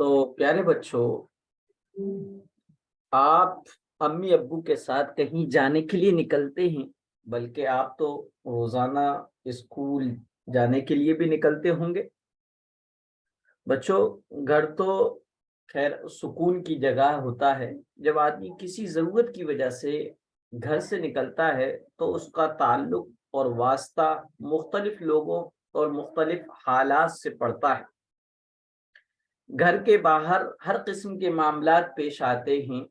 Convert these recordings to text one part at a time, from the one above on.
تو پیارے بچوں، آپ امی ابو کے ساتھ کہیں جانے کے لیے نکلتے ہیں، بلکہ آپ تو روزانہ اسکول جانے کے لیے بھی نکلتے ہوں گے۔ بچوں، گھر تو خیر سکون کی جگہ ہوتا ہے۔ جب آدمی کسی ضرورت کی وجہ سے گھر سے نکلتا ہے تو اس کا تعلق اور واسطہ مختلف لوگوں اور مختلف حالات سے پڑتا ہے۔ گھر کے باہر ہر قسم کے معاملات پیش آتے ہیں۔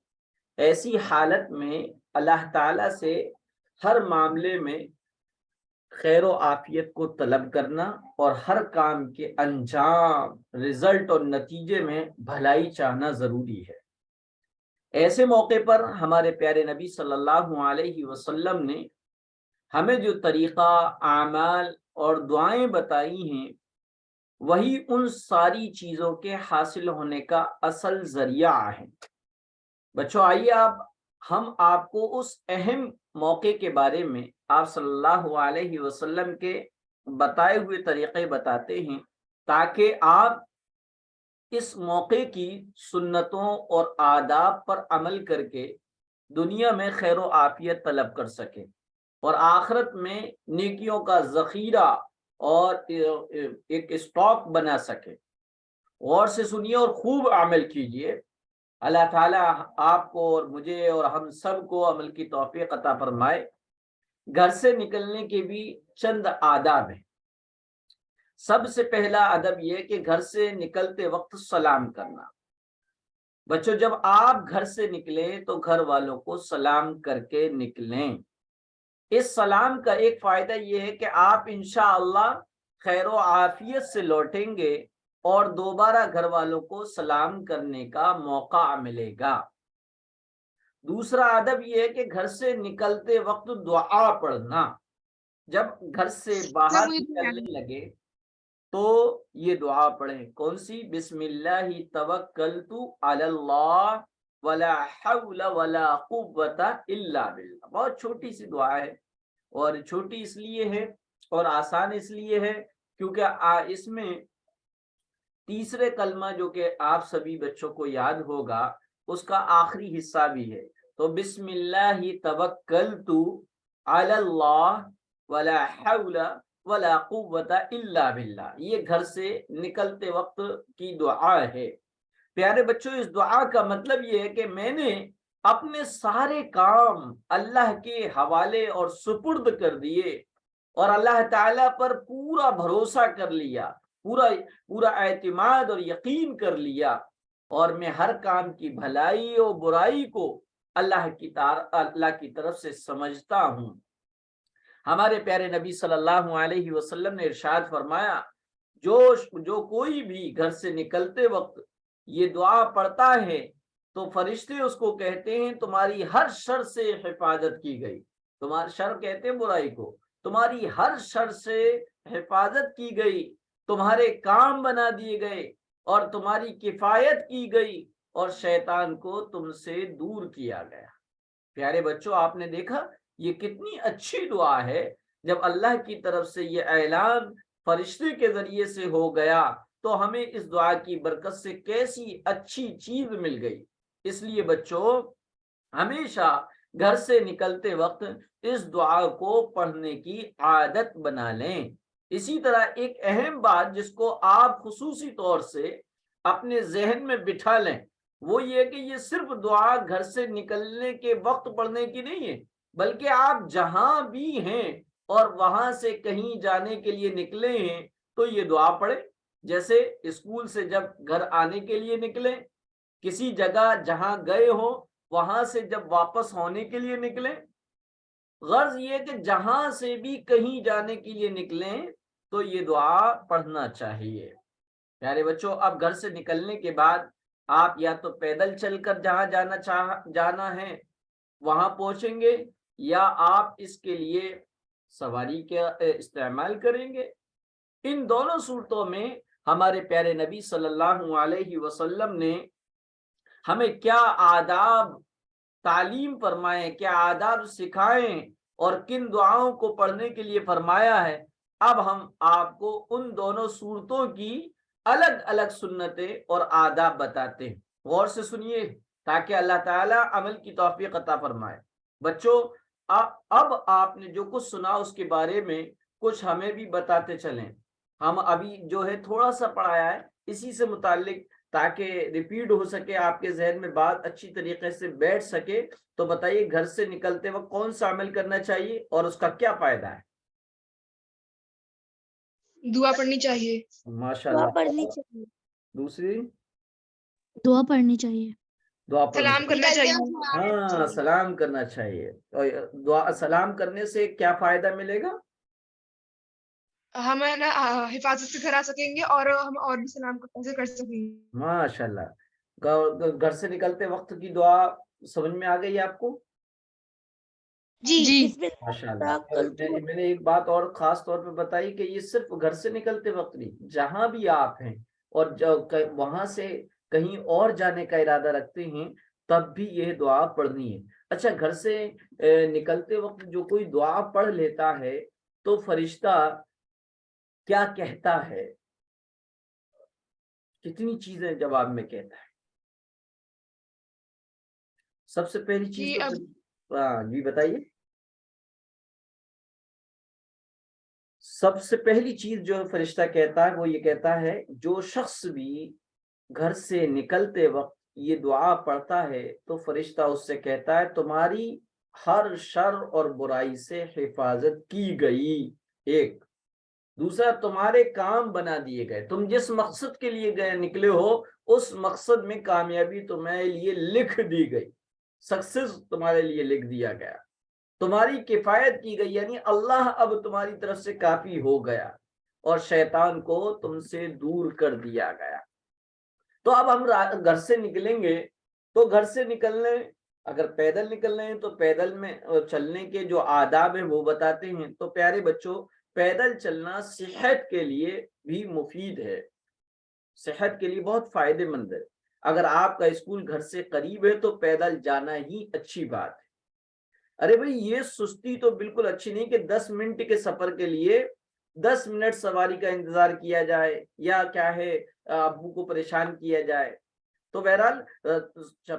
ایسی حالت میں اللہ تعالیٰ سے ہر معاملے میں خیر و عافیت کو طلب کرنا اور ہر کام کے انجام، رزلٹ اور نتیجے میں بھلائی چاہنا ضروری ہے۔ ایسے موقع پر ہمارے پیارے نبی صلی اللہ علیہ وسلم نے ہمیں جو طریقہ، اعمال اور دعائیں بتائی ہیں، وہی ان ساری چیزوں کے حاصل ہونے کا اصل ذریعہ ہے۔ بچوں، آئیے ہم آپ کو اس اہم موقع کے بارے میں آپ صلی اللہ علیہ وسلم کے بتائے ہوئے طریقے بتاتے ہیں، تاکہ آپ اس موقع کی سنتوں اور آداب پر عمل کر کے دنیا میں خیر و عافیت طلب کر سکیں اور آخرت میں نیکیوں کا ذخیرہ اور ایک اسٹاک بنا سکے۔ غور سے سنیے اور خوب عمل کیجیے۔ اللہ تعالیٰ آپ کو اور مجھے اور ہم سب کو عمل کی توفیق عطا فرمائے۔ گھر سے نکلنے کے بھی چند آداب ہیں۔ سب سے پہلا ادب یہ کہ گھر سے نکلتے وقت سلام کرنا۔ بچوں، جب آپ گھر سے نکلیں تو گھر والوں کو سلام کر کے نکلیں۔ اس سلام کا ایک فائدہ یہ ہے کہ آپ انشاءاللہ خیر و عافیت سے لوٹیں گے اور دوبارہ گھر والوں کو سلام کرنے کا موقع ملے گا۔ دوسرا ادب یہ ہے کہ گھر سے نکلتے وقت دعا پڑھنا۔ جب گھر سے باہر نکلنے لگے تو یہ دعا پڑھیں۔ کون سی؟ بسم اللہ توکلت علی اللہ ولا حول ولا قوت الا باللہ۔ بہت چھوٹی سی دعا ہے، اور چھوٹی اس لیے ہے اور آسان اس لیے ہے کیونکہ اس میں تیسرے کلمہ جو کہ آپ سبھی بچوں کو یاد ہوگا، اس کا آخری حصہ بھی ہے۔ تو بسم اللہ توکلت علی اللہ ولا حول ولا قوت الا باللہ، یہ گھر سے نکلتے وقت کی دعا ہے۔ پیارے بچوں، اس دعا کا مطلب یہ ہے کہ میں نے اپنے سارے کام اللہ کے حوالے اور سپرد کر دیے اور اللہ تعالیٰ پر پورا بھروسہ کر لیا، پورا اعتماد اور یقین کر لیا، اور میں ہر کام کی بھلائی اور برائی کو اللہ کی طرف سے سمجھتا ہوں۔ ہمارے پیارے نبی صلی اللہ علیہ وسلم نے ارشاد فرمایا، جو کوئی بھی گھر سے نکلتے وقت یہ دعا پڑھتا ہے تو فرشتے اس کو کہتے ہیں تمہاری ہر شر سے حفاظت کی گئی۔ تمہارا شر کہتے ہیں برائی کو، تمہاری ہر شر سے حفاظت کی گئی، تمہارے کام بنا دیے گئے اور تمہاری کفایت کی گئی اور شیطان کو تم سے دور کیا گیا۔ پیارے بچوں، آپ نے دیکھا یہ کتنی اچھی دعا ہے۔ جب اللہ کی طرف سے یہ اعلان فرشتے کے ذریعے سے ہو گیا تو ہمیں اس دعا کی برکت سے کیسی اچھی چیز مل گئی۔ اس لیے بچوں، ہمیشہ گھر سے نکلتے وقت اس دعا کو پڑھنے کی عادت بنا لیں۔ اسی طرح ایک اہم بات جس کو آپ خصوصی طور سے اپنے ذہن میں بٹھا لیں، وہ یہ کہ یہ صرف دعا گھر سے نکلنے کے وقت پڑھنے کی نہیں ہے، بلکہ آپ جہاں بھی ہیں اور وہاں سے کہیں جانے کے لیے نکلے ہیں تو یہ دعا پڑھیں۔ جیسے اسکول سے جب گھر آنے کے لیے نکلیں، کسی جگہ جہاں گئے ہو وہاں سے جب واپس ہونے کے لیے نکلیں، غرض یہ کہ جہاں سے بھی کہیں جانے کے لیے نکلیں تو یہ دعا پڑھنا چاہیے۔ پیارے بچوں، اب گھر سے نکلنے کے بعد آپ یا تو پیدل چل کر جہاں جانا ہے وہاں پہنچیں گے، یا آپ اس کے لیے سواری کا استعمال کریں گے۔ ان دونوں صورتوں میں ہمارے پیارے نبی صلی اللہ علیہ وسلم نے ہمیں کیا آداب تعلیم فرمائے، کیا آداب سکھائیں اور کن دعاؤں کو پڑھنے کے لیے فرمایا ہے، اب ہم آپ کو ان دونوں صورتوں کی الگ الگ سنتیں اور آداب بتاتے ہیں. غور سے سنیے تاکہ اللہ تعالیٰ عمل کی توفیق عطا فرمائے. بچوں اب آپ نے جو کچھ سنا اس کے بارے میں کچھ ہمیں بھی بتاتے چلیں. ہم ابھی جو ہے تھوڑا سا پڑھایا ہے اسی سے متعلق تاکہ ریپیٹ ہو سکے، آپ کے ذہن میں بات اچھی طریقے سے بیٹھ سکے. تو بتائیے گھر سے نکلتے وقت کون سا عمل کرنا چاہیے اور اس کا کیا فائدہ ہے؟ دعا پڑھنی چاہیے. ماشاء دعا اللہ. پڑھنی چاہیے. دوسری دعا پڑھنی چاہیے. دعا پڑھنی. سلام کرنا چاہیے. ہاں سلام کرنا چاہیے. اور دعا سلام کرنے سے کیا فائدہ ملے گا؟ ہم ہے نا حفاظت سے گھر آ سکیں گے اور ہم اور بھی سلام ایسے کر سکیں گے. ماشاء اللہ. گھر سے نکلتے وقت کی دعا سمجھ میں آ گئی آپ کو؟ جی ماشاء اللہ. میں نے ایک بات اور خاص طور پہ بتائی کہ یہ صرف گھر سے نکلتے وقت نہیں، جہاں بھی آپ ہیں اور وہاں سے کہیں اور جانے کا ارادہ رکھتے ہیں تب بھی یہ دعا پڑھنی ہے. اچھا، گھر سے نکلتے وقت جو کوئی دعا پڑھ لیتا ہے تو فرشتہ کیا کہتا ہے؟ کتنی چیزیں جواب میں کہتا ہے؟ سب سے پہلی چیز تو جی بتائیے. سب سے پہلی چیز جو فرشتہ کہتا ہے وہ یہ کہتا ہے جو شخص بھی گھر سے نکلتے وقت یہ دعا پڑھتا ہے تو فرشتہ اس سے کہتا ہے تمہاری ہر شر اور برائی سے حفاظت کی گئی. ایک دوسرا، تمہارے کام بنا دیے گئے. تم جس مقصد کے لیے نکلے ہو اس مقصد میں کامیابی تمہارے لیے لکھ دی گئی، سکسیس تمہارے لیے لکھ دیا گیا. تمہاری کفایت کی گئی، یعنی اللہ اب تمہاری طرف سے کافی ہو گیا اور شیطان کو تم سے دور کر دیا گیا. تو اب ہم گھر سے نکلیں گے تو گھر سے نکلنے، اگر پیدل نکلنے ہیں تو پیدل میں چلنے کے جو آداب ہیں وہ بتاتے ہیں. تو پیارے بچوں، پیدل چلنا صحت کے لیے بھی مفید ہے، صحت کے لیے بہت فائدے مند ہے. اگر آپ کا اسکول گھر سے قریب ہے تو پیدل جانا ہی اچھی بات ہے. ارے بھائی، یہ سستی تو بالکل اچھی نہیں کہ 10 منٹ کے سفر کے لیے 10 منٹ سواری کا انتظار کیا جائے یا کیا ہے ابو کو پریشان کیا جائے. تو بہرحال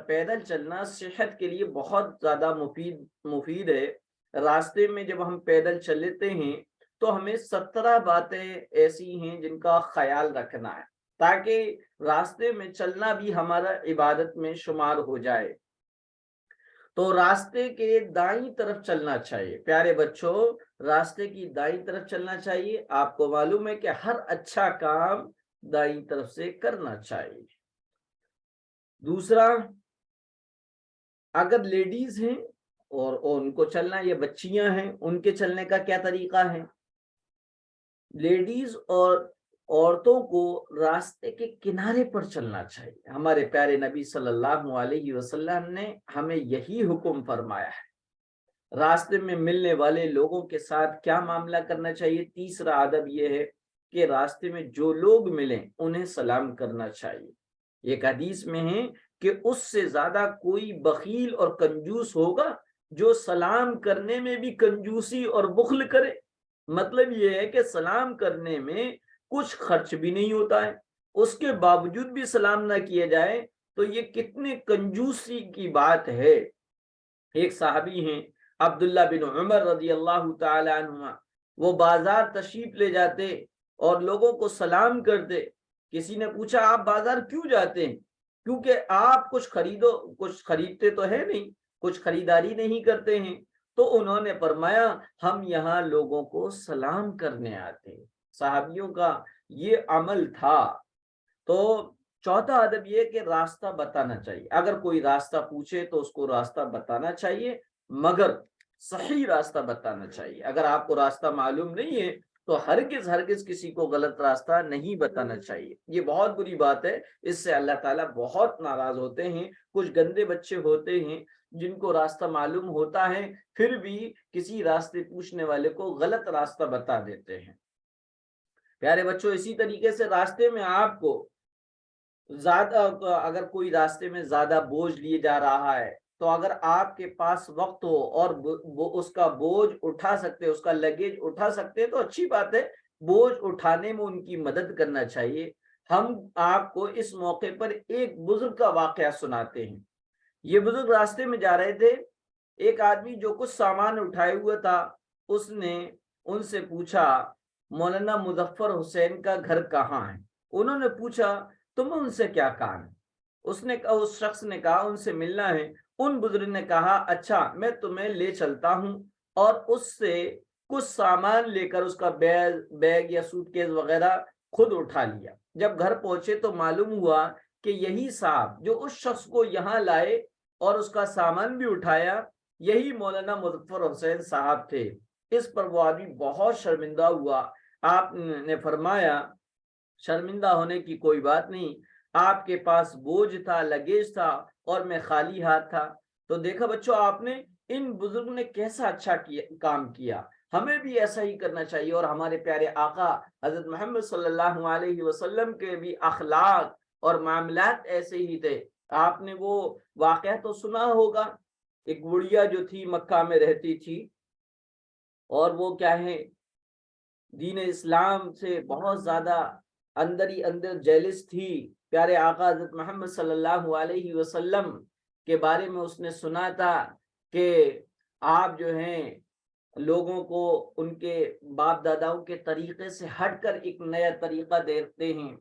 پیدل چلنا صحت کے لیے بہت زیادہ مفید ہے. راستے میں جب ہم پیدل چل لیتے ہیں تو ہمیں 17 باتیں ایسی ہیں جن کا خیال رکھنا ہے تاکہ راستے میں چلنا بھی ہمارا عبادت میں شمار ہو جائے. تو راستے کے دائیں طرف چلنا چاہیے. پیارے بچوں، راستے کی دائیں طرف چلنا چاہیے. آپ کو معلوم ہے کہ ہر اچھا کام دائیں طرف سے کرنا چاہیے. دوسرا، اگر لیڈیز ہیں اور ان کو چلنا، یہ بچیاں ہیں، ان کے چلنے کا کیا طریقہ ہے؟ لیڈیز اور عورتوں کو راستے کے کنارے پر چلنا چاہیے. ہمارے پیارے نبی صلی اللہ علیہ وسلم نے ہمیں یہی حکم فرمایا ہے. راستے میں ملنے والے لوگوں کے ساتھ کیا معاملہ کرنا چاہیے؟ تیسرا ادب یہ ہے کہ راستے میں جو لوگ ملیں انہیں سلام کرنا چاہیے. ایک حدیث میں ہے کہ اس سے زیادہ کوئی بخیل اور کنجوس ہوگا جو سلام کرنے میں بھی کنجوسی اور بخل کرے. مطلب یہ ہے کہ سلام کرنے میں کچھ خرچ بھی نہیں ہوتا ہے، اس کے باوجود بھی سلام نہ کیا جائے تو یہ کتنے کنجوسی کی بات ہے. ایک صحابی ہیں عبداللہ بن عمر رضی اللہ تعالی عنہ، وہ بازار تشریف لے جاتے اور لوگوں کو سلام کرتے. کسی نے پوچھا آپ بازار کیوں جاتے ہیں؟ کیونکہ آپ کچھ خریدتے تو ہے نہیں، کچھ خریداری نہیں کرتے ہیں. تو انہوں نے فرمایا ہم یہاں لوگوں کو سلام کرنے آتے ہیں. صحابیوں کا یہ عمل تھا. تو چوتھا ادب یہ کہ راستہ بتانا چاہیے. اگر کوئی راستہ پوچھے تو اس کو راستہ بتانا چاہیے، مگر صحیح راستہ بتانا چاہیے. اگر آپ کو راستہ معلوم نہیں ہے تو ہرگز کسی کو غلط راستہ نہیں بتانا چاہیے. یہ بہت بری بات ہے، اس سے اللہ تعالیٰ بہت ناراض ہوتے ہیں. کچھ گندے بچے ہوتے ہیں جن کو راستہ معلوم ہوتا ہے پھر بھی کسی راستے پوچھنے والے کو غلط راستہ بتا دیتے ہیں. پیارے بچوں، اسی طریقے سے راستے میں آپ کو اگر کوئی راستے میں زیادہ بوجھ لیے جا رہا ہے تو اگر آپ کے پاس وقت ہو اور اس کا بوجھ اٹھا سکتے، اس کا لگیج اٹھا سکتے تو اچھی بات ہے، بوجھ اٹھانے میں ان کی مدد کرنا چاہیے. ہم آپ کو اس موقع پر ایک بزرگ کا واقعہ سناتے ہیں۔ یہ بزرگ راستے میں جا رہے تھے، ایک آدمی جو کچھ سامان اٹھائے ہوا تھا اس نے ان سے پوچھا مولانا مظفر حسین کا گھر کہاں ہے؟ انہوں نے پوچھا تم ان سے کیا کام ہے؟ اس شخص نے کہا ان سے ملنا ہے۔ ان بزرگ نے کہا اچھا میں تمہیں لے چلتا ہوں، اور اس سے کچھ سامان لے کر اس کا بیگ یا سوٹ کیس وغیرہ خود اٹھا لیا۔ جب گھر پہنچے تو معلوم ہوا کہ یہی صاحب جو اس شخص کو یہاں لائے اور اس کا سامان بھی اٹھایا، یہی مولانا مظفر حسین صاحب تھے۔ اس پر وہ آدمی بہت شرمندہ ہوا۔ آپ نے فرمایا شرمندہ ہونے کی کوئی بات نہیں، آپ کے پاس بوجھ تھا، لگیج تھا، اور میں خالی ہاتھ تھا۔ تو دیکھا بچوں آپ نے ان بزرگوں نے کیسا اچھا کام کیا، ہمیں بھی ایسا ہی کرنا چاہیے۔ اور ہمارے پیارے آقا حضرت محمد صلی اللہ علیہ وسلم کے بھی اخلاق اور معاملات ایسے ہی تھے۔ آپ نے وہ واقعہ تو سنا ہوگا، ایک بڑھیا جو تھی مکہ میں رہتی تھی، اور وہ کیا ہے دین اسلام سے بہت زیادہ اندر ہی اندر جیلس تھی۔ پیارے آقا حضرت محمد صلی اللہ علیہ وسلم کے بارے میں اس نے سنا تھا کہ آپ جو ہیں لوگوں کو ان کے باپ داداؤں کے طریقے سے ہٹ کر ایک نیا طریقہ دیتے ہیں۔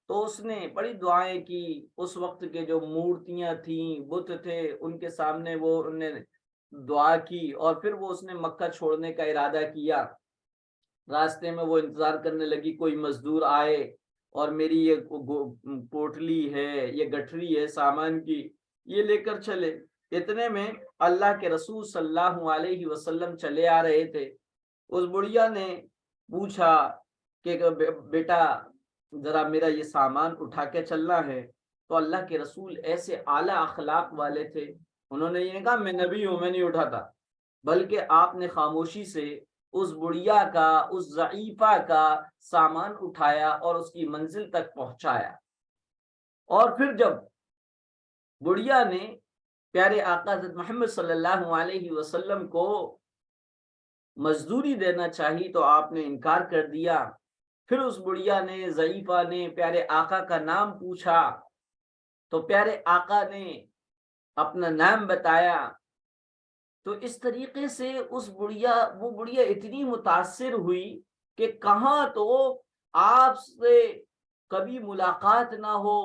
تو اس نے بڑی دعائیں کی، اس وقت کے جو مورتیاں تھیں، بت تھے، ان کے سامنے وہ انہوں نے دعا کی، اور پھر وہ اس نے مکہ چھوڑنے کا ارادہ کیا۔ راستے میں وہ انتظار کرنے لگی کوئی مزدور آئے اور میری یہ پوٹلی ہے، یہ گٹھری ہے سامان کی، یہ لے کر چلے۔ اتنے میں اللہ کے رسول صلی اللہ علیہ وسلم چلے آ رہے تھے۔ اس بڑھیا نے پوچھا کہ بیٹا ذرا میرا یہ سامان اٹھا کے چلنا ہے۔ تو اللہ کے رسول ایسے اعلیٰ اخلاق والے تھے، انہوں نے یہ کہا میں نبی ہوں، میں نہیں اٹھاتا، بلکہ آپ نے خاموشی سے اس بڑھیا کا، اس ضعیفہ کا سامان اٹھایا اور اس کی منزل تک پہنچایا۔ اور پھر جب بڑھیا نے پیارے آقا حضرت محمد صلی اللہ علیہ وسلم کو مزدوری دینا چاہی تو آپ نے انکار کر دیا۔ پھر اس بڑھیا نے، ضعیفہ نے پیارے آقا کا نام پوچھا تو پیارے آقا نے اپنا نام بتایا۔ تو اس طریقے سے وہ بڑھیا اتنی متاثر ہوئی کہ کہاں تو آپ سے کبھی ملاقات نہ ہو،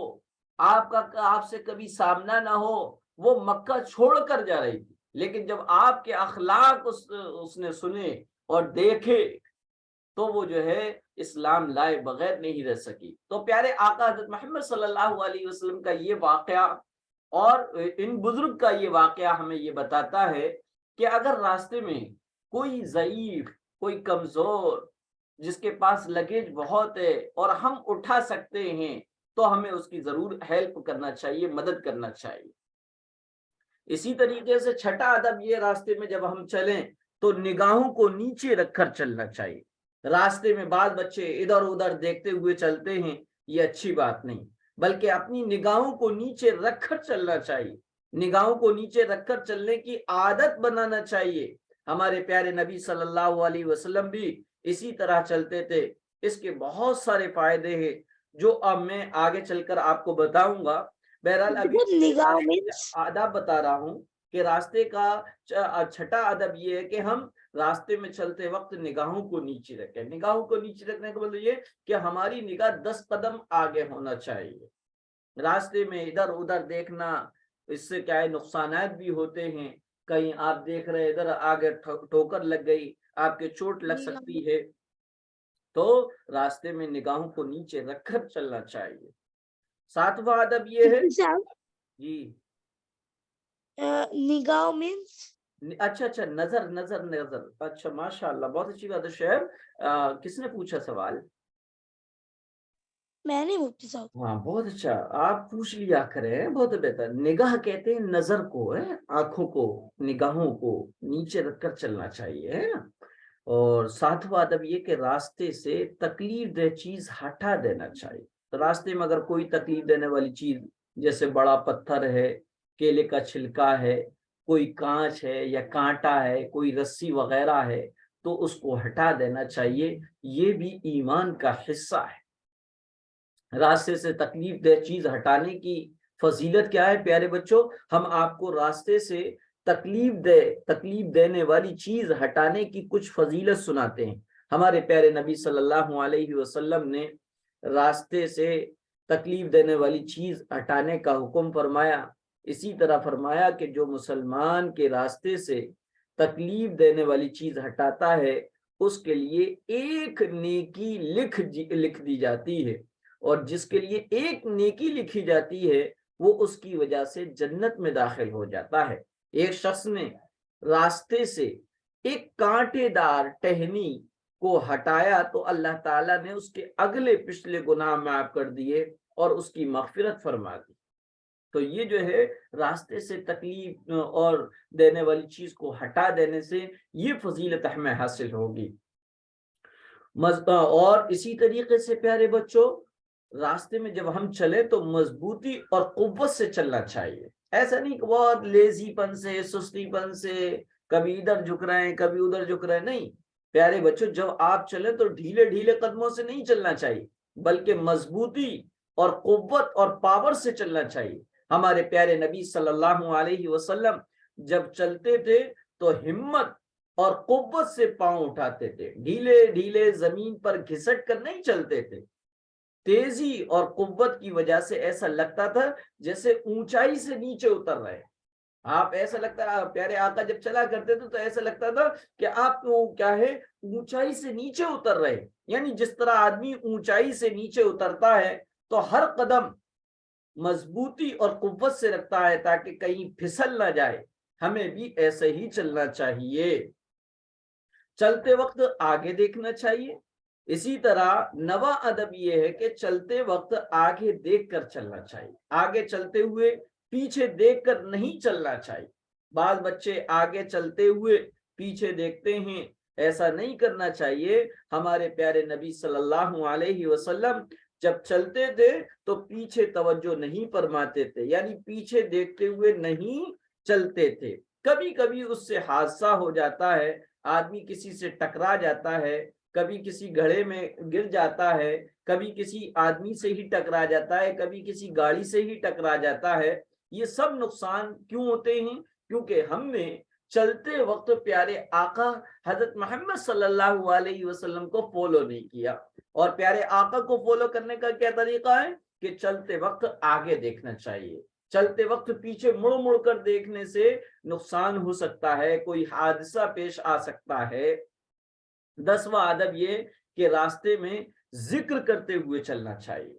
آپ سے کبھی سامنا نہ ہو، وہ مکہ چھوڑ کر جا رہی تھی، لیکن جب آپ کے اخلاق اس نے سنے اور دیکھے تو وہ جو ہے اسلام لائے بغیر نہیں رہ سکی۔ تو پیارے آقا حضرت محمد صلی اللہ علیہ وسلم کا یہ واقعہ اور ان بزرگ کا یہ واقعہ ہمیں یہ بتاتا ہے کہ اگر راستے میں کوئی ضعیف، کوئی کمزور، جس کے پاس لگیج بہت ہے اور ہم اٹھا سکتے ہیں تو ہمیں اس کی ضرور ہیلپ کرنا چاہیے، مدد کرنا چاہیے۔ اسی طریقے سے چھٹا ادب یہ راستے میں جب ہم چلیں تو نگاہوں کو نیچے رکھ کر چلنا چاہیے۔ راستے میں بعض بچے ادھر ادھر دیکھتے ہوئے چلتے ہیں، یہ اچھی بات نہیں، بلکہ اپنی نگاہوں کو نیچے رکھ کر چلنا چاہیے، نگاہوں کو نیچے رکھ کر چلنے کی عادت بنانا چاہیے۔ ہمارے پیارے نبی صلی اللہ علیہ وسلم بھی اسی طرح چلتے تھے۔ اس کے بہت سارے فائدے ہیں جو اب میں آگے چل کر آپ کو بتاؤں گا۔ بہرحال ابھی آداب بتا رہا ہوں کہ راستے کا چھٹا ادب یہ ہے کہ ہم راستے میں چلتے وقت نگاہوں کو نیچے رکھیں۔ نگاہوں کو نیچے رکھنے کا مطلب یہ کہ ہماری نگاہ 10 قدم آگے ہونا چاہیے۔ راستے میں ادھر ادھر دیکھنا، اس سے کیا ہے نقصانات بھی ہوتے ہیں۔ کہیں آپ دیکھ رہے ادھر آگے ٹھوکر لگ گئی، آپ کے چوٹ لگ سکتی ہے، تو راستے میں نگاہوں کو نیچے رکھ کر چلنا چاہیے۔ 7واں ادب یہ ہے جی نگاہ مینس اچھا نظر اچھا ماشاء اللہ، بہت اچھی بات ہے۔ شعیب کس نے پوچھا سوال؟ میں نہیں مفتی صاحب۔ ہاں بہت اچھا، آپ پوچھ لیا کریں، بہت بہتر۔ نگاہ کہتے ہیں نظر کو، آنکھوں کو، نگاہوں کو نیچے رکھ کر چلنا چاہیے۔ اور 7واں ادب یہ کہ راستے سے تکلیف دہ چیز ہٹا دینا چاہیے۔ تو راستے میں اگر کوئی تکلیف دینے والی چیز جیسے بڑا پتھر ہے، کیلے کا چھلکا ہے، کوئی کانچ ہے یا کانٹا ہے، کوئی رسی وغیرہ ہے، تو اس کو ہٹا دینا چاہیے۔ یہ بھی ایمان کا حصہ ہے۔ راستے سے تکلیف دہ چیز ہٹانے کی فضیلت کیا ہے پیارے بچوں؟ ہم آپ کو راستے سے تکلیف دینے والی چیز ہٹانے کی کچھ فضیلت سناتے ہیں۔ ہمارے پیارے نبی صلی اللہ علیہ وسلم نے راستے سے تکلیف دینے والی چیز ہٹانے کا حکم فرمایا۔ اسی طرح فرمایا کہ جو مسلمان کے راستے سے تکلیف دینے والی چیز ہٹاتا ہے اس کے لیے ایک نیکی لکھ دی جاتی ہے، اور جس کے لیے ایک نیکی لکھی جاتی ہے وہ اس کی وجہ سے جنت میں داخل ہو جاتا ہے۔ ایک شخص نے راستے سے ایک کانٹے دار ٹہنی کو ہٹایا تو اللہ تعالیٰ نے اس کے اگلے پچھلے گناہ معاف کر دیے اور اس کی مغفرت فرما دی۔ تو یہ جو ہے راستے سے تکلیف اور دینے والی چیز کو ہٹا دینے سے یہ فضیلت ہمیں حاصل ہوگی۔ اور اسی طریقے سے پیارے بچوں، راستے میں جب ہم چلے تو مضبوطی اور قوت سے چلنا چاہیے۔ ایسا نہیں کہ بہت لیزی پن سے، سستی پن سے، کبھی ادھر جھک رہے ہیں کبھی ادھر جھک رہے ہیں، نہیں پیارے بچوں، جب آپ چلیں تو ڈھیلے ڈھیلے قدموں سے نہیں چلنا چاہیے، بلکہ مضبوطی اور قوت اور پاور سے چلنا چاہیے۔ ہمارے پیارے نبی صلی اللہ علیہ وسلم جب چلتے تھے تو ہمت اور قوت سے پاؤں اٹھاتے تھے، ڈھیلے ڈھیلے زمین پر گھسٹ کر نہیں چلتے تھے۔ تیزی اور قوت کی وجہ سے ایسا لگتا تھا جیسے اونچائی سے نیچے اتر رہے۔ آپ ایسا لگتا ہے پیارے آقا جب چلا کرتے تھے تو ایسا لگتا تھا کہ آپ کیا ہے اونچائی سے نیچے اتر رہے، یعنی جس طرح آدمی اونچائی سے نیچے اترتا ہے تو ہر قدم مضبوطی اور قوت سے رکھتا ہے تاکہ کہیں پھسل نہ جائے۔ ہمیں بھی ایسے ہی چلنا چاہیے، چلتے وقت آگے دیکھنا چاہیے۔ اسی طرح نوا ادب یہ ہے کہ چلتے وقت آگے دیکھ کر چلنا چاہیے، آگے چلتے ہوئے پیچھے دیکھ کر نہیں چلنا چاہیے۔ بعض بچے آگے چلتے ہوئے پیچھے دیکھتے ہیں، ایسا نہیں کرنا چاہیے۔ ہمارے پیارے نبی صلی اللہ علیہ وسلم جب چلتے تھے تو پیچھے توجہ نہیں فرماتے تھے، یعنی پیچھے دیکھتے ہوئے نہیں چلتے تھے۔ کبھی کبھی اس سے حادثہ ہو جاتا ہے، آدمی کسی سے ٹکرا جاتا ہے، کبھی کسی گڑھے میں گر جاتا ہے، کبھی کسی آدمی سے ہی ٹکرا جاتا ہے، کبھی کسی گاڑی سے ہی ٹکرا جاتا ہے۔ یہ سب نقصان کیوں ہوتے ہیں؟ کیونکہ ہم نے چلتے وقت پیارے آقا حضرت محمد صلی اللہ علیہ وسلم کو فالو نہیں کیا۔ اور پیارے آقا کو فالو کرنے کا کیا طریقہ ہے کہ چلتے وقت آگے دیکھنا چاہیے، چلتے وقت پیچھے مڑ مڑ کر دیکھنے سے نقصان ہو سکتا ہے، کوئی حادثہ پیش آ سکتا ہے۔ 10واں ادب یہ کہ راستے میں ذکر کرتے ہوئے چلنا چاہیے۔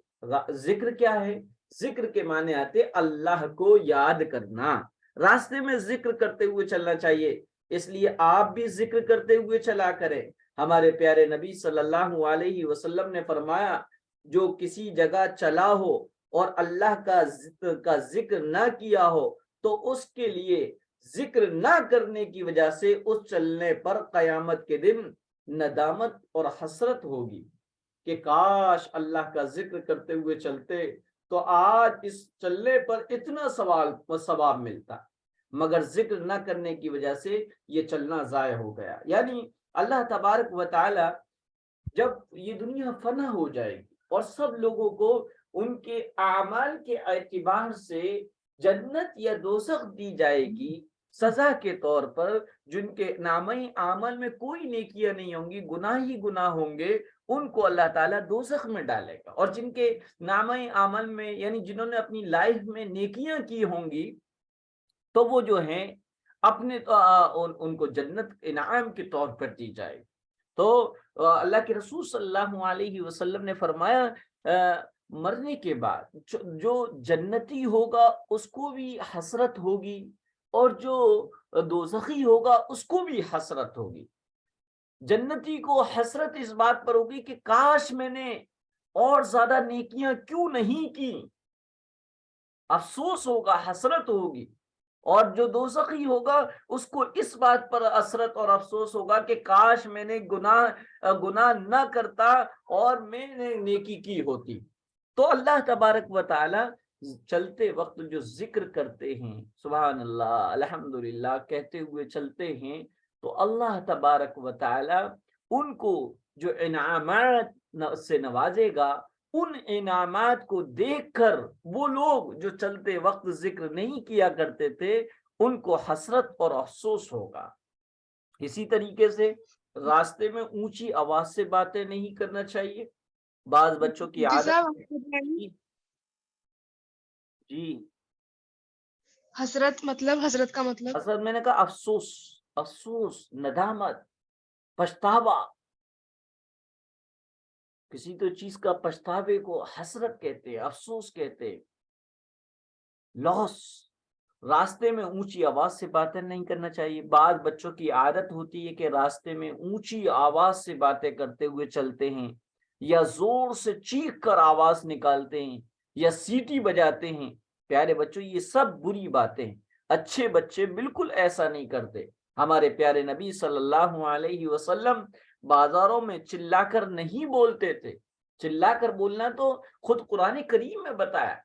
ذکر کیا ہے؟ ذکر کے معنی آتے اللہ کو یاد کرنا۔ راستے میں ذکر کرتے ہوئے چلنا چاہیے، اس لیے آپ بھی ذکر کرتے ہوئے چلا کریں۔ ہمارے پیارے نبی صلی اللہ علیہ وسلم نے فرمایا جو کسی جگہ چلا ہو اور اللہ کا ذکر نہ کیا ہو تو اس کے لیے ذکر نہ کرنے کی وجہ سے اس چلنے پر قیامت کے دن ندامت اور حسرت ہوگی کہ کاش اللہ کا ذکر کرتے ہوئے چلتے تو آج اس چلنے پر اتنا ثواب ملتا، مگر ذکر نہ کرنے کی وجہ سے یہ چلنا ضائع ہو گیا۔ یعنی اللہ تبارک و تعالی جب یہ دنیا فنا ہو جائے گی اور سب لوگوں کو ان کے اعمال کے اعتبار سے جنت یا دوزخ دی جائے گی سزا کے طور پر، جن کے نامہ اعمال میں کوئی نیکیاں نہیں ہوں گی، گناہ ہی گناہ ہوں گے، ان کو اللہ تعالیٰ دوزخ میں ڈالے گا، اور جن کے نامہ اعمال میں یعنی جنہوں نے اپنی لائف میں نیکیاں کی ہوں گی تو وہ جو ہیں اپنے ان کو جنت انعام کے طور پر دی جائے۔ تو اللہ کے رسول صلی اللہ علیہ وسلم نے فرمایا مرنے کے بعد جو جنتی ہوگا اس کو بھی حسرت ہوگی اور جو دوزخی ہوگا اس کو بھی حسرت ہوگی۔ جنتی کو حسرت اس بات پر ہوگی کہ کاش میں نے اور زیادہ نیکیاں کیوں نہیں کی، افسوس ہوگا، حسرت ہوگی۔ اور جو دوزخی ہوگا اس کو اس بات پر حسرت اور افسوس ہوگا کہ کاش میں نے گناہ نہ کرتا اور میں نے نیکی کی ہوتی۔ تو اللہ تبارک و تعالی چلتے وقت جو ذکر کرتے ہیں، سبحان اللہ الحمدللہ کہتے ہوئے چلتے ہیں، تو اللہ تبارک و تعالی ان کو جو انعامات سے نوازے گا ان انعامات کو دیکھ کر وہ لوگ جو چلتے وقت ذکر نہیں کیا کرتے تھے ان کو حسرت اور افسوس ہوگا۔ اسی طریقے سے راستے میں اونچی آواز سے باتیں نہیں کرنا چاہیے۔ بعض بچوں کی جی عادت صاحب، جی حسرت مطلب، حسرت کا مطلب؟ حسرت میں نے کہا افسوس، افسوس، ندامت، پچھتاوا، کسی تو چیز کا پچھتاوے کو حسرت کہتے ہیں، افسوس کہتے ہیں، لاس۔ راستے میں اونچی آواز سے باتیں نہیں کرنا چاہیے۔ بعض بچوں کی عادت ہوتی ہے کہ راستے میں اونچی آواز سے باتیں کرتے ہوئے چلتے ہیں، یا زور سے چیخ کر آواز نکالتے ہیں، یا سیٹی بجاتے ہیں۔ پیارے بچوں، یہ سب بری باتیں ہیں۔ اچھے بچے بالکل ایسا نہیں کرتے۔ ہمارے پیارے نبی صلی اللہ علیہ وسلم بازاروں میں چلا کر نہیں بولتے تھے۔ چلا کر بولنا تو خود قرآن کریم میں بتایا،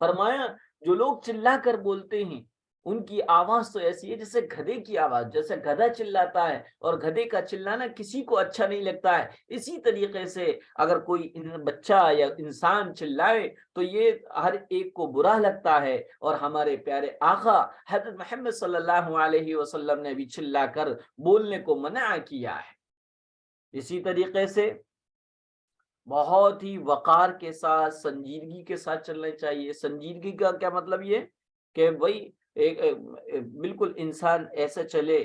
فرمایا جو لوگ چلا کر بولتے ہیں ان کی آواز تو ایسی ہے جیسے گدھے کی آواز، جیسے گدھا چلاتا ہے اور گدھے کا چلانا کسی کو اچھا نہیں لگتا ہے، اسی طریقے سے اگر کوئی بچہ یا انسان چلائے تو یہ ہر ایک کو برا لگتا ہے۔ اور ہمارے پیارے آقا حضرت محمد صلی اللہ علیہ وسلم نے بھی چلا کر بولنے کو منع کیا ہے۔ اسی طریقے سے بہت ہی وقار کے ساتھ، سنجیدگی کے ساتھ چلنا چاہیے۔ سنجیدگی کا کیا مطلب؟ یہ کہ بھائی بالکل انسان ایسے چلے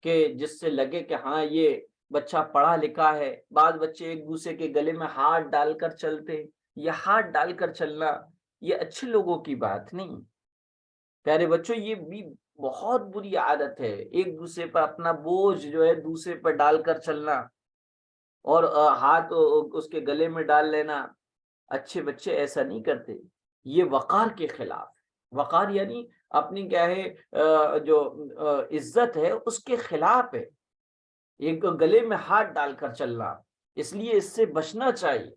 کہ جس سے لگے کہ ہاں یہ بچہ پڑھا لکھا ہے۔ بعض بچے ایک دوسرے کے گلے میں ہاتھ ڈال کر چلتے، یہ ہاتھ ڈال کر چلنا یہ اچھے لوگوں کی بات نہیں۔ پیارے بچوں، یہ بھی بہت بری عادت ہے، ایک دوسرے پر اپنا بوجھ جو ہے دوسرے پر ڈال کر چلنا اور ہاتھ اس کے گلے میں ڈال لینا۔ اچھے بچے ایسا نہیں کرتے، یہ وقار کے خلاف۔ وقار یعنی اپنی کیا ہے جو عزت ہے اس کے خلاف ہے، ایک گلے میں ہاتھ ڈال کر چلنا، اس لیے اس سے بچنا چاہیے۔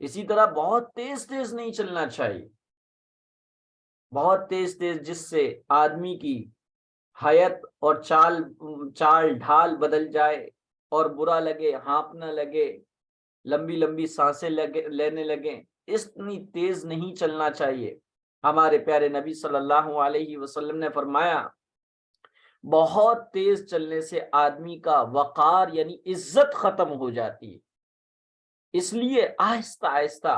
اسی طرح بہت تیز تیز نہیں چلنا چاہیے، بہت تیز تیز جس سے آدمی کی حیت اور چال ڈھال بدل جائے اور برا لگے، ہانپنا لگے، لمبی لمبی سانسیں لینے لگیں، اتنی تیز نہیں چلنا چاہیے۔ ہمارے پیارے نبی صلی اللہ علیہ وسلم نے فرمایا بہت تیز چلنے سے آدمی کا وقار یعنی عزت ختم ہو جاتی ہے، اس لیے آہستہ آہستہ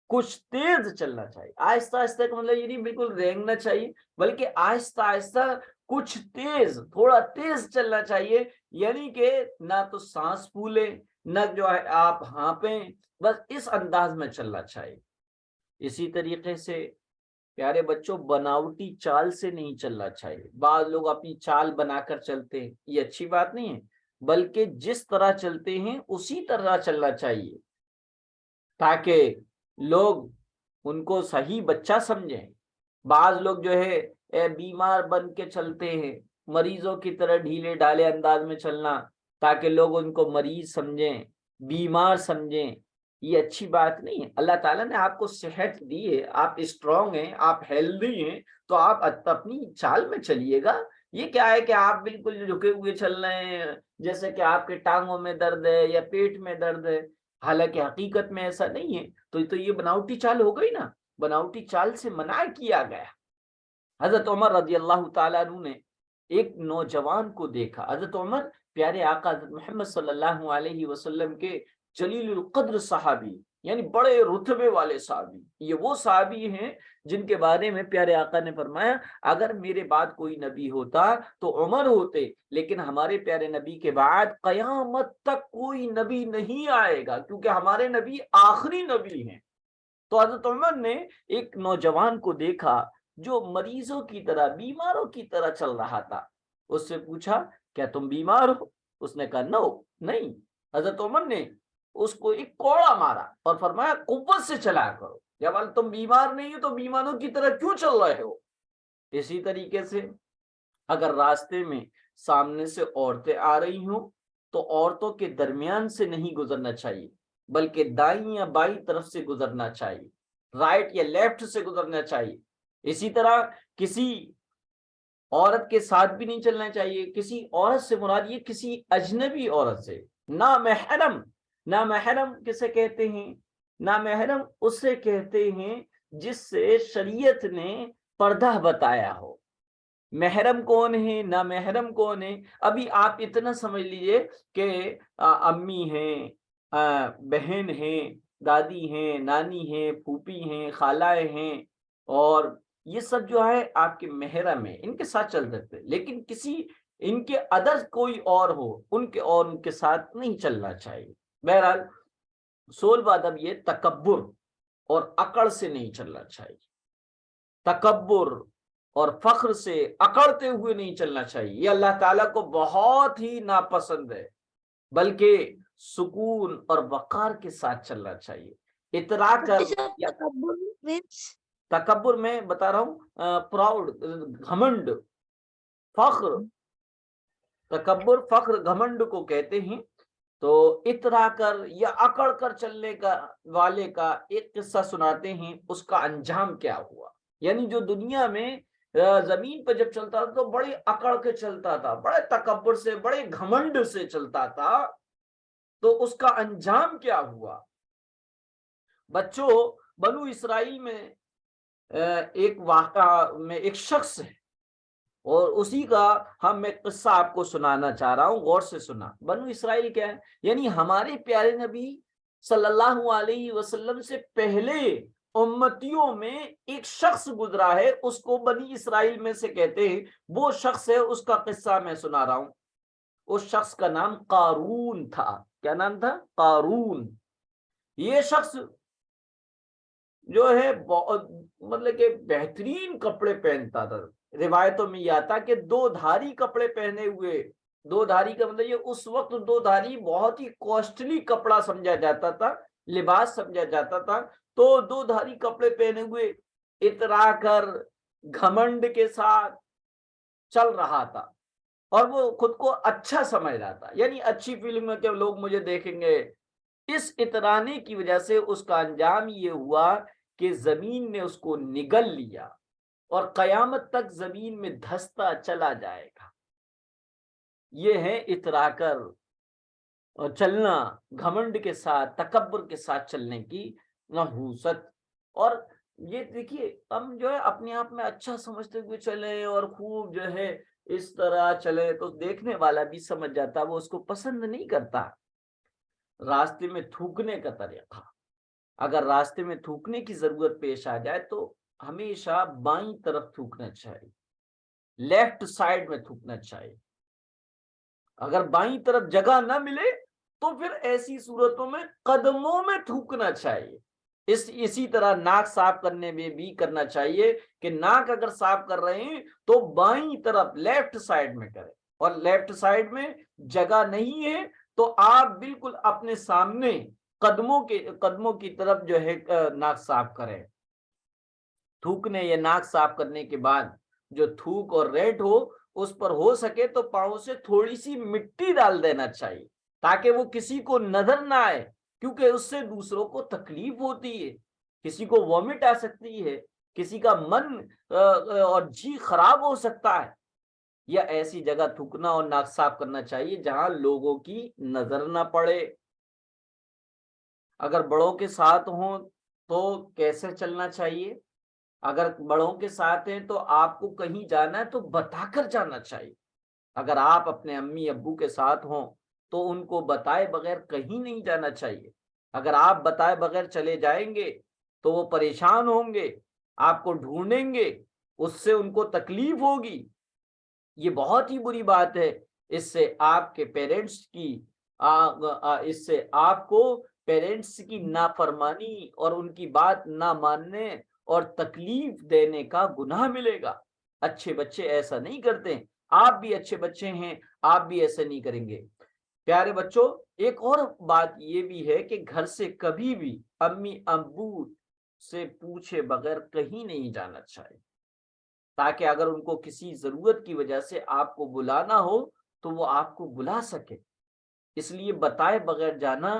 کچھ تیز چلنا چاہیے۔ آہستہ آہستہ کا مطلب یہ نہیں بالکل رینگنا چاہیے، بلکہ آہستہ آہستہ کچھ تیز، تھوڑا تیز چلنا چاہیے، یعنی کہ نہ تو سانس پھولے نہ جو ہے آپ ہانپیں، بس اس انداز میں چلنا چاہیے۔ اسی طریقے سے پیارے بچوں بناوٹی چال سے نہیں چلنا چاہیے۔ بعض لوگ اپنی چال بنا کر چلتے ہیں، یہ اچھی بات نہیں ہے، بلکہ جس طرح چلتے ہیں اسی طرح چلنا چاہیے تاکہ لوگ ان کو صحیح بچہ سمجھیں۔ بعض لوگ جو ہے بیمار بن کے چلتے ہیں، مریضوں کی طرح ڈھیلے ڈھالے انداز میں چلنا تاکہ لوگ ان کو مریض سمجھیں، بیمار سمجھیں، یہ اچھی بات نہیں ہے۔ اللہ تعالیٰ نے آپ کو صحت دی ہے، آپ اسٹرانگ ہیں، آپ ہیلدی ہیں، تو آپ اپنی چال میں چلیے گا۔ یہ کیا ہے کہ آپ بالکل جھکے ہوئے چل رہے ہیں جیسے کہ آپ کے ٹانگوں میں درد ہے یا پیٹ میں درد ہے، حالانکہ حقیقت میں ایسا نہیں ہے۔ تو یہ بناوٹی چال ہو گئی نا، بناوٹی چال سے منع کیا گیا۔ حضرت عمر رضی اللہ تعالیٰ عنہ نے ایک نوجوان کو دیکھا۔ حضرت عمر پیارے آقا حضرت محمد صلی اللہ علیہ وسلم کے جلیل القدر صحابی، یعنی بڑے رتبے والے صحابی، یہ وہ صحابی ہیں جن کے بارے میں پیارے آقا نے فرمایا اگر میرے بعد کوئی نبی ہوتا تو عمر ہوتے، لیکن ہمارے پیارے نبی کے بعد قیامت تک کوئی نبی نہیں آئے گا، کیونکہ ہمارے نبی آخری نبی ہیں۔ تو حضرت عمر نے ایک نوجوان کو دیکھا جو مریضوں کی طرح، بیماروں کی طرح چل رہا تھا۔ اس سے پوچھا کیا تم بیمار ہو؟ اس نے کہا نو، نہیں۔ حضرت عمر نے اس کو ایک کوڑا مارا اور فرمایا قوت سے چلا کرو، جب تم بیمار نہیں ہو تو بیماروں کی طرح کیوں چل رہے ہو؟ اسی طریقے سے اگر راستے میں سامنے سے عورتیں آ رہی ہوں تو عورتوں کے درمیان سے نہیں گزرنا چاہیے، بلکہ دائیں یا بائیں طرف سے گزرنا چاہیے، رائٹ یا لیفٹ سے گزرنا چاہیے۔ اسی طرح کسی عورت کے ساتھ بھی نہیں چلنا چاہیے۔ کسی عورت سے مراد یہ کسی اجنبی عورت سے، نامحرم۔ نامحرم کسے کہتے ہیں؟ نامحرم اسے کہتے ہیں جس سے شریعت نے پردہ بتایا ہو۔ محرم کون ہے، نامحرم کون ہے؟ ابھی آپ اتنا سمجھ لیجئے کہ امی ہیں، بہن ہیں، دادی ہیں، نانی ہیں، پھوپھی ہیں، خالائیں ہیں، اور یہ سب جو ہے آپ کے محرم ہیں، ان کے ساتھ چل سکتے، لیکن کسی ان کے ادر کوئی اور ہو ان کے ساتھ نہیں چلنا چاہیے۔ بہرحال صلب ادب یہ تکبر اور عقل سے نہیں چلنا چاہیے، تکبر اور فخر سے اکڑتے ہوئے نہیں چلنا چاہیے، یہ اللہ تعالیٰ کو بہت ہی ناپسند ہے، بلکہ سکون اور وقار کے ساتھ چلنا چاہیے۔ اترا کر یا تکبر میں بتا رہا ہوں، پراؤڈ، گھمنڈ، فخر، تکبر فخر گھمنڈ کو کہتے ہیں۔ تو اترا کر یا اکڑ کر چلنے کا والے کا ایک قصہ سناتے ہیں، اس کا انجام کیا ہوا۔ یعنی جو دنیا میں زمین پہ جب چلتا تھا تو بڑے اکڑ کے چلتا تھا، بڑے تکبر سے، بڑے گھمنڈ سے چلتا تھا، تو اس کا انجام کیا ہوا۔ بچوں، بنو اسرائیل میں ایک واقعہ میں ایک شخص ہے، اور اسی کا میں قصہ آپ کو سنانا چاہ رہا ہوں، غور سے سنا۔ بنو اسرائیل کیا ہے؟ یعنی ہمارے پیارے نبی صلی اللہ علیہ وسلم سے پہلے امتیوں میں ایک شخص گزرا ہے، اس کو بنی اسرائیل میں سے کہتے ہیں، وہ شخص ہے، اس کا قصہ میں سنا رہا ہوں۔ اس شخص کا نام قارون تھا۔ کیا نام تھا؟ قارون۔ یہ شخص جو ہے مطلب کہ بہترین کپڑے پہنتا تھا۔ روایتوں میں یہ آتا کہ دو دھاری کپڑے پہنے ہوئے، دو دھاری کا مطلب یہ اس وقت دو دھاری بہت ہی کوسٹلی کپڑا سمجھا جاتا تھا، لباس سمجھا جاتا تھا، تو دو دھاری کپڑے پہنے ہوئے اترا کر گھمنڈ کے ساتھ چل رہا تھا، اور وہ خود کو اچھا سمجھ رہا تھا، یعنی اچھی فیلنگ میں کہ لوگ مجھے دیکھیں گے۔ اس اترانے کی وجہ سے اس کا انجام یہ ہوا کہ زمین نے اس کو نگل لیا، اور قیامت تک زمین میں دھستا چلا جائے گا۔ یہ ہے اترا کر چلنا، گھمنڈ کے ساتھ، تکبر کے ساتھ چلنے کی نحوست۔ اور یہ دیکھیے، ہم جو ہے اپنے آپ میں اچھا سمجھتے ہوئے چلیں اور خوب جو ہے اس طرح چلے تو دیکھنے والا بھی سمجھ جاتا، وہ اس کو پسند نہیں کرتا۔ راستے میں تھوکنے کا طریقہ، اگر راستے میں تھوکنے کی ضرورت پیش آ جائے تو ہمیشہ بائیں طرف تھوکنا چاہیے، لیفٹ سائڈ میں تھوکنا چاہیے۔ اگر بائیں طرف جگہ نہ ملے تو پھر ایسی صورتوں میں قدموں میں تھوکنا چاہیے۔ اسی طرح ناک صاف کرنے میں بھی کرنا چاہیے کہ ناک اگر صاف کر رہے ہیں تو بائیں طرف لیفٹ سائڈ میں کریں، اور لیفٹ سائڈ میں جگہ نہیں ہے تو آپ بالکل اپنے سامنے قدموں کی طرف جو ہے ناک صاف کریں۔ تھوکنے یا ناک صاف کرنے کے بعد جو تھوک اور ریٹ ہو، اس پر ہو سکے تو پاؤں سے تھوڑی سی مٹی ڈال دینا چاہیے تاکہ وہ کسی کو نظر نہ آئے، کیونکہ اس سے دوسروں کو تکلیف ہوتی ہے، کسی کو وامٹ آ سکتی ہے، کسی کا من اور جی خراب ہو سکتا ہے۔ یا ایسی جگہ تھوکنا اور ناک صاف کرنا چاہیے جہاں لوگوں کی نظر نہ پڑے۔ اگر بڑوں کے ساتھ ہوں تو کیسے چلنا چاہیے؟ اگر بڑوں کے ساتھ ہیں تو آپ کو کہیں جانا ہے تو بتا کر جانا چاہیے۔ اگر آپ اپنے امی ابو کے ساتھ ہوں تو ان کو بتائے بغیر کہیں نہیں جانا چاہیے۔ اگر آپ بتائے بغیر چلے جائیں گے تو وہ پریشان ہوں گے، آپ کو ڈھونڈیں گے، اس سے ان کو تکلیف ہوگی۔ یہ بہت ہی بری بات ہے، اس سے آپ کے پیرنٹس کی اس سے آپ کو پیرنٹس کی نافرمانی اور ان کی بات نہ ماننے اور تکلیف دینے کا گناہ ملے گا۔ اچھے بچے ایسا نہیں کرتے، آپ بھی اچھے بچے ہیں، آپ بھی ایسا نہیں کریں گے۔ پیارے بچوں، ایک اور بات یہ بھی ہے کہ گھر سے کبھی بھی امی ابو سے پوچھے بغیر کہیں نہیں جانا چاہیے، تاکہ اگر ان کو کسی ضرورت کی وجہ سے آپ کو بلانا ہو تو وہ آپ کو بلا سکے۔ اس لیے بتائے بغیر جانا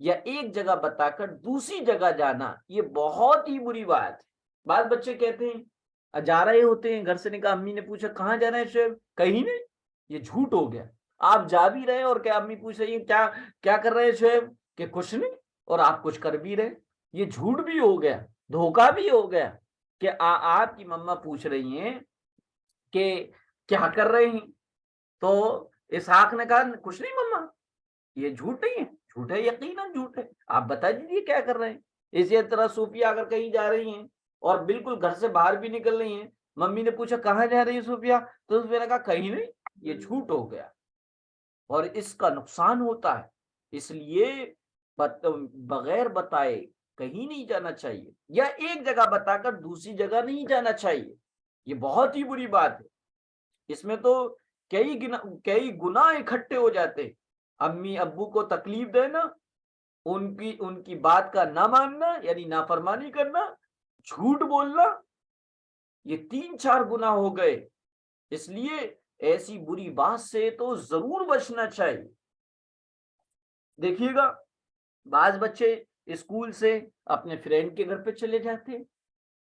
یا ایک جگہ بتا کر دوسری جگہ جانا یہ بہت ہی بری بات ہے۔ بعض بچے کہتے ہیں جا رہے ہوتے ہیں، گھر سے نکلا، امی نے پوچھا کہاں جانا ہے شعیب؟ کہیں نہیں۔ یہ جھوٹ ہو گیا، آپ جا بھی رہے اور کیا امی پوچھ رہی ہیں کیا کر رہے ہیں شعیب؟ کہ کچھ نہیں، اور آپ کچھ کر بھی رہے۔ یہ جھوٹ بھی ہو گیا، دھوکہ بھی ہو گیا کہ آپ کی مما پوچھ رہی ہیں کہ کیا کر رہے ہیں، تو اسحاق نے کہا کچھ نہیں مما، یہ جھوٹ نہیں ہے، جھوٹ ہے، یقیناً جھوٹ ہے، آپ بتا دیجیے کیا کر رہے ہیں۔ اسی طرح صوفیہ اگر کہیں جا رہی ہیں اور بالکل گھر سے باہر بھی نکل رہی ہیں، ممی نے پوچھا کہاں جا رہی ہے صوفیہ، تو صوفیہ نے کہا کہیں نہیں، یہ جھوٹ ہو گیا اور اس کا نقصان ہوتا ہے، اس لیے بغیر بتائے کہیں نہیں جانا چاہیے، یا ایک جگہ بتا کر دوسری جگہ نہیں جانا چاہیے، یہ بہت ہی بری بات ہے۔ اس میں تو کئی گناہ اکٹھے ہو جاتے، امی ابو کو تکلیف دینا، ان کی بات کا نہ ماننا یعنی نافرمانی کرنا، جھوٹ بولنا، یہ 3-4 گناہ ہو گئے۔ اس لیے ایسی بری بات سے تو ضرور بچنا چاہیے۔ دیکھیے گا بعض بچے اسکول سے اپنے فرینڈ کے گھر پہ چلے جاتے ہیں،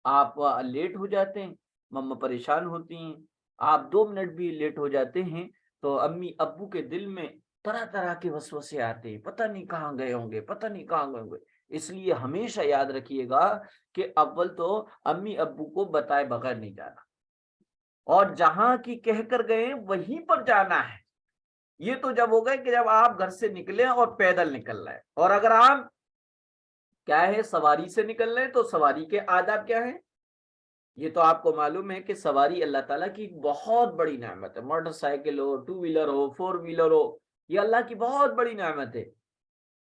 آپ لیٹ ہو جاتے ہیں، مما پریشان ہوتی ہیں، آپ 2 منٹ بھی لیٹ ہو جاتے ہیں تو امی ابو کے دل میں طرح طرح کے وسوسے آتے ہیں، پتہ نہیں کہاں گئے ہوں گے، پتہ نہیں کہاں گئے ہوں گے۔ اس لیے ہمیشہ یاد رکھیے گا کہ اول تو امی ابو کو بتائے بغیر نہیں جانا، اور جہاں کی کہہ کر گئے وہیں پر جانا ہے۔ یہ تو جب ہو گئے کہ جب آپ گھر سے نکلے اور پیدل نکل رہے ہیں، اور اگر آپ کیا ہے سواری سے نکل رہے ہیں تو سواری کے آداب کیا ہیں، یہ تو آپ کو معلوم ہے کہ سواری اللہ تعالیٰ کی بہت بڑی نعمت ہے، موٹر سائیکل ہو، 2 ویلر ہو، 4 ویلر ہو، یہ اللہ کی بہت بڑی نعمت ہے۔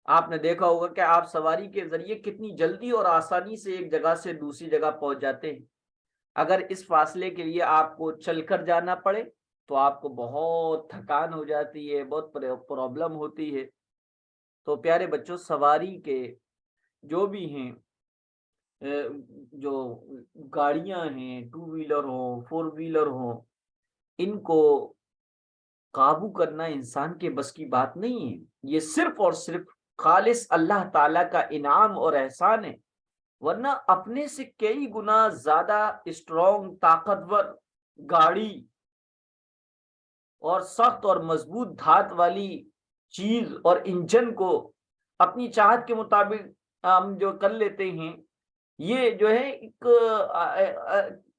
آپ نے دیکھا ہوگا کہ آپ سواری کے ذریعے کتنی جلدی اور آسانی سے ایک جگہ سے دوسری جگہ پہنچ جاتے ہیں۔ اگر اس فاصلے کے لیے آپ کو چل کر جانا پڑے تو آپ کو بہت تھکان ہو جاتی ہے، بہت پرابلم ہوتی ہے۔ تو پیارے بچوں، سواری کے جو بھی ہیں، جو گاڑیاں ہیں، 2 ویلر ہوں، 4 ویلر ہوں، ان کو قابو کرنا انسان کے بس کی بات نہیں ہے، یہ صرف اور صرف خالص اللہ تعالیٰ کا انعام اور احسان ہے، ورنہ اپنے سے کئی گنا زیادہ اسٹرانگ طاقتور گاڑی اور سخت اور مضبوط دھات والی چیز اور انجن کو اپنی چاہت کے مطابق ہم جو کر لیتے ہیں، یہ جو ہے ایک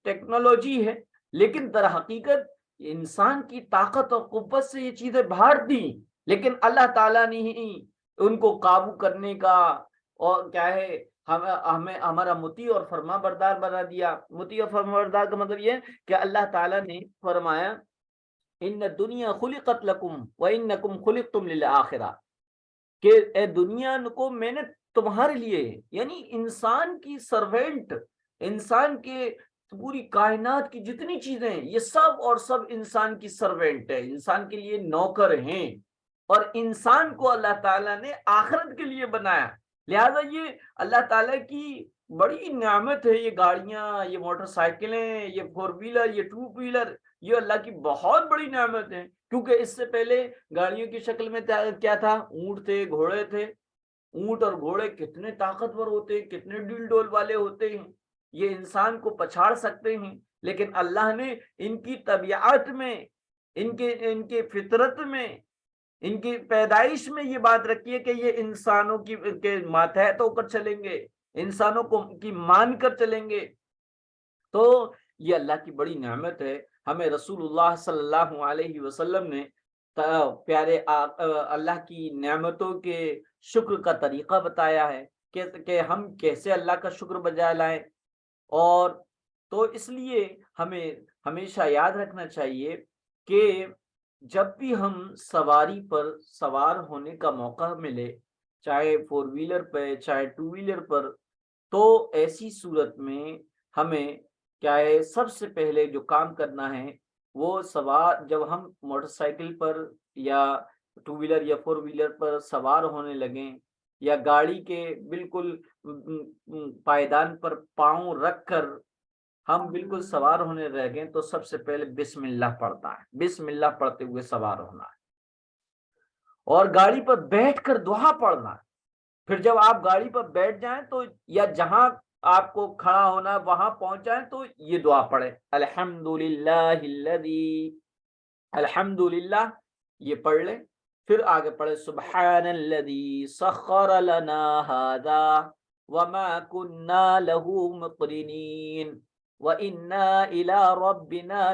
ٹیکنالوجی ہے، لیکن در حقیقت انسان کی طاقت اور قوت سے یہ چیزیں باہر تھی، لیکن اللہ تعالیٰ نے ہی ان کو قابو کرنے کا اور کیا ہے ہمیں ہمارا مطیع اور فرما بردار بنا دیا۔ مطیع اور فرما بردار کا مطلب یہ ہے کہ اللہ تعالیٰ نے فرمایا ان دنیا خلقت لکم وانکم خلقتم للآخرہ، کہ اے دنیا کو میں نے تمہارے لیے، یعنی انسان کی سروینٹ، انسان کے پوری کائنات کی جتنی چیزیں ہیں یہ سب اور سب انسان کی سروینٹ ہے، انسان کے لیے نوکر ہیں، اور انسان کو اللہ تعالیٰ نے آخرت کے لیے بنایا۔ لہذا یہ اللہ تعالیٰ کی بڑی نعمت ہے، یہ گاڑیاں، یہ موٹر سائیکلیں، یہ 4 ویلر، یہ 2 ویلر، یہ اللہ کی بہت بڑی نعمت ہے، کیونکہ اس سے پہلے گاڑیوں کی شکل میں کیا تھا، اونٹ تھے، گھوڑے تھے۔ اونٹ اور گھوڑے کتنے طاقتور ہوتے ہیں، کتنے ڈیل ڈول والے ہوتے ہیں، یہ انسان کو پچھاڑ سکتے ہیں، لیکن اللہ نے ان کی طبیعت میں، ان کے فطرت میں، ان کی پیدائش میں یہ بات رکھی ہے کہ یہ انسانوں کے ماتحت ہو کر چلیں گے، انسانوں کی مان کر چلیں گے۔ تو یہ اللہ کی بڑی نعمت ہے۔ ہمیں رسول اللہ صلی اللہ علیہ وسلم نے پیارے اللہ کی نعمتوں کے شکر کا طریقہ بتایا ہے کہ ہم کیسے اللہ کا شکر بجا لائیں، اور تو اس لیے ہمیں ہمیشہ یاد رکھنا چاہیے کہ جب بھی ہم سواری پر سوار ہونے کا موقع ملے، چاہے 4 ویلر پہ چاہے 2 ویلر پر، تو ایسی صورت میں ہمیں کیا ہے سب سے پہلے جو کام کرنا ہے وہ جب ہم موٹر سائیکل پر یا 2 ویلر یا 4 ویلر پر سوار ہونے لگیں یا گاڑی کے بالکل پائیدان پر پاؤں رکھ کر ہم بالکل سوار ہونے رہ گئے، تو سب سے پہلے بسم اللہ پڑھتا ہے، بسم اللہ پڑھتے ہوئے سوار ہونا ہے، اور گاڑی پر بیٹھ کر دعا پڑھنا ہے۔ پھر جب آپ گاڑی پر بیٹھ جائیں تو یا جہاں آپ کو کھڑا ہونا وہاں پہنچ جائیں تو یہ دعا پڑھیں، الحمدللہ الذی، الحمدللہ یہ پڑھ لیں، پھر آگے پڑھیں سبحان الذی سخر لنا ھذا، وما كنا له مقرنين وإنا إلى ربنا